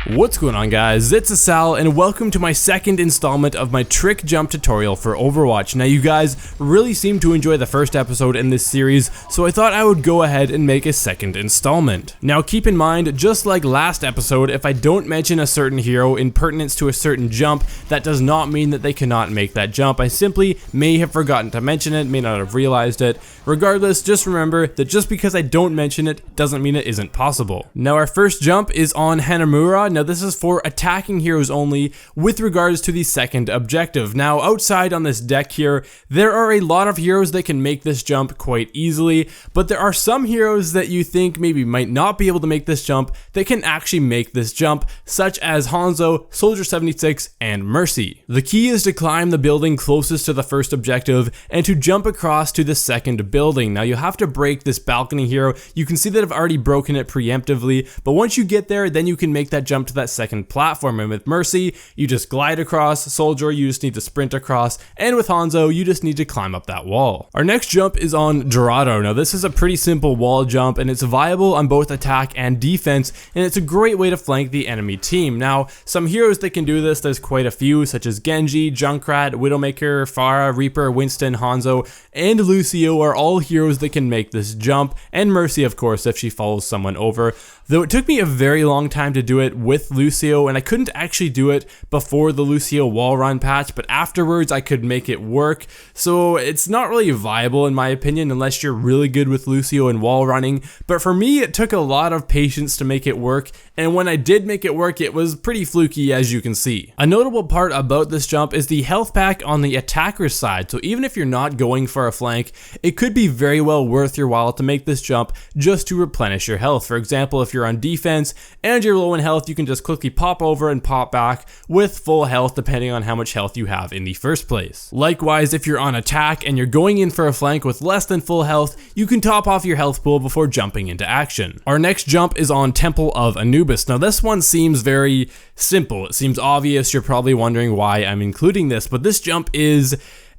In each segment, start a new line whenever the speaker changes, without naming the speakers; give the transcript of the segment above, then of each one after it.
What's going on, guys? It's Asal and welcome to my second installment of my trick jump tutorial for Overwatch. Now, you guys really seem to enjoy the first episode in this series, so I thought I would go ahead and make a second installment. Now, keep in mind, just like last episode, if I don't mention a certain hero in pertinence to a certain jump, that does not mean that they cannot make that jump. I simply may have forgotten to mention it, may not have realized it. Regardless, just remember that just because I don't mention it doesn't mean it isn't possible. Now, our first jump is on Hanamura. Now, this is for attacking heroes only with regards to the second objective. Now, outside on this deck here, there are a lot of heroes that can make this jump quite easily, but there are some heroes that you think maybe might not be able to make this jump that can actually make this jump, such as Hanzo, Soldier 76, and Mercy. The key is to climb the building closest to the first objective and to jump across to the second building. Now, you'll have to break this balcony here. You can see that I've already broken it preemptively, but once you get there, then you can make that jump to that second platform. And with Mercy, you just glide across. Soldier, you just need to sprint across, and with Hanzo, you just need to climb up that wall. Our next jump is on Giarratano. Now, this is a pretty simple wall jump, and it's viable on both attack and defense, and it's a great way to flank the enemy team. Now, some heroes that can do this, there's quite a few, such as Genji, Junkrat, Widowmaker, Pharah, Reaper, Winston, Hanzo, and Lucio are all heroes that can make this jump, and Mercy, of course, if she follows someone over. Though it took me a very long time to do it with Lucio, and I couldn't actually do it before the Lucio wall run patch, but afterwards I could make it work. So it's not really viable in my opinion unless you're really good with Lucio and wall running, but for me it took a lot of patience to make it work, and when I did make it work, it was pretty fluky, as you can see. A notable part about this jump is the health pack on the attacker's side, so even if you're not going for a flank, it could be very well worth your while to make this jump just to replenish your health. For example, if you're on defense and you're low in health, you can just quickly pop over and pop back with full health depending on how much health you have in the first place. Likewise, if you're on attack and you're going in for a flank with less than full health, you can top off your health pool before jumping into action. Our next jump is on Temple of Anubis. Now, this one seems very simple. It seems obvious. You're probably wondering why I'm including this, but this jump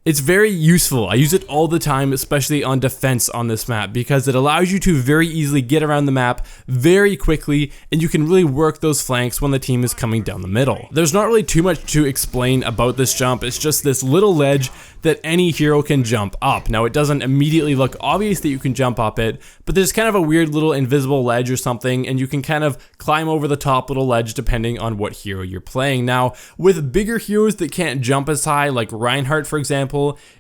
it's very useful. I use it all the time, especially on defense on this map, because it allows you to very easily get around the map very quickly, and you can really work those flanks when the team is coming down the middle. There's not really too much to explain about this jump. It's just this little ledge that any hero can jump up. Now, it doesn't immediately look obvious that you can jump up it, but there's kind of a weird little invisible ledge or something, and you can kind of climb over the top little ledge depending on what hero you're playing. Now, with bigger heroes that can't jump as high, like Reinhardt, for example,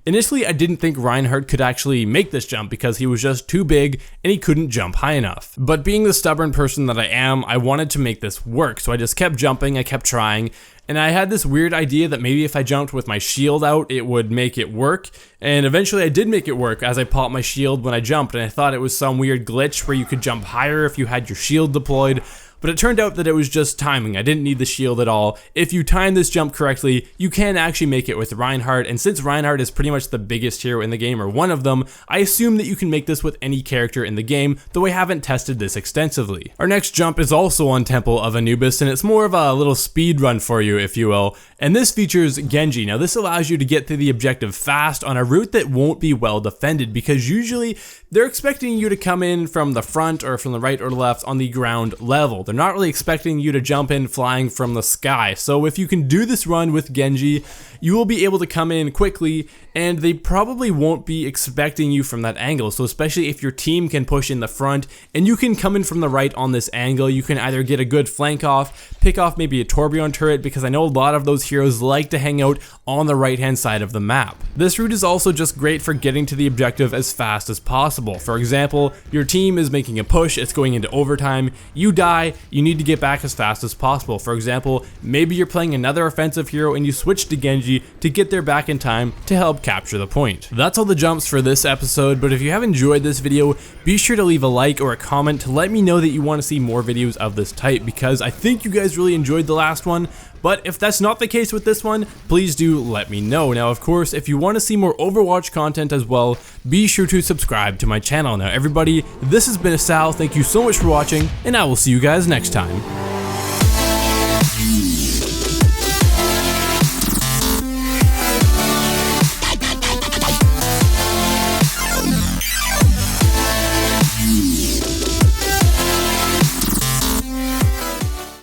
initially I didn't think Reinhardt could actually make this jump because he was just too big and he couldn't jump high enough. But being the stubborn person that I am, I wanted to make this work, so I just kept jumping, I kept trying, and I had this weird idea that maybe if I jumped with my shield out, it would make it work. And eventually I did make it work as I popped my shield when I jumped, and I thought it was some weird glitch where you could jump higher if you had your shield deployed. But it turned out that it was just timing. I didn't need the shield at all. If you time this jump correctly, you can actually make it with Reinhardt, and since Reinhardt is pretty much the biggest hero in the game, or one of them, I assume that you can make this with any character in the game, though I haven't tested this extensively. Our next jump is also on Temple of Anubis, and it's more of a little speed run for you, if you will, and this features Genji. Now, this allows you to get to the objective fast on a route that won't be well defended, because usually they're expecting you to come in from the front or from the right or the left on the ground level. They're not really expecting you to jump in flying from the sky. So if you can do this run with Genji, you will be able to come in quickly, and they probably won't be expecting you from that angle. So especially if your team can push in the front and you can come in from the right on this angle, you can either get a good flank off, pick off maybe a Tourbillon turret, because I know a lot of those heroes like to hang out on the right hand side of the map. This route is also just great for getting to the objective as fast as possible. For example, your team is making a push, it's going into overtime, you die, you need to get back as fast as possible. For example, maybe you're playing another offensive hero and you switch to Genji to get there back in time to help capture the point. That's all the jumps for this episode, but if you have enjoyed this video, be sure to leave a like or a comment to let me know that you want to see more videos of this type, because I think you guys really enjoyed the last one. But if that's not the case with this one, please do let me know. Now, of course, if you want to see more Overwatch content as well, be sure to subscribe to my channel. Now, everybody, this has been Asal. Thank you so much for watching, and I will see you guys next time.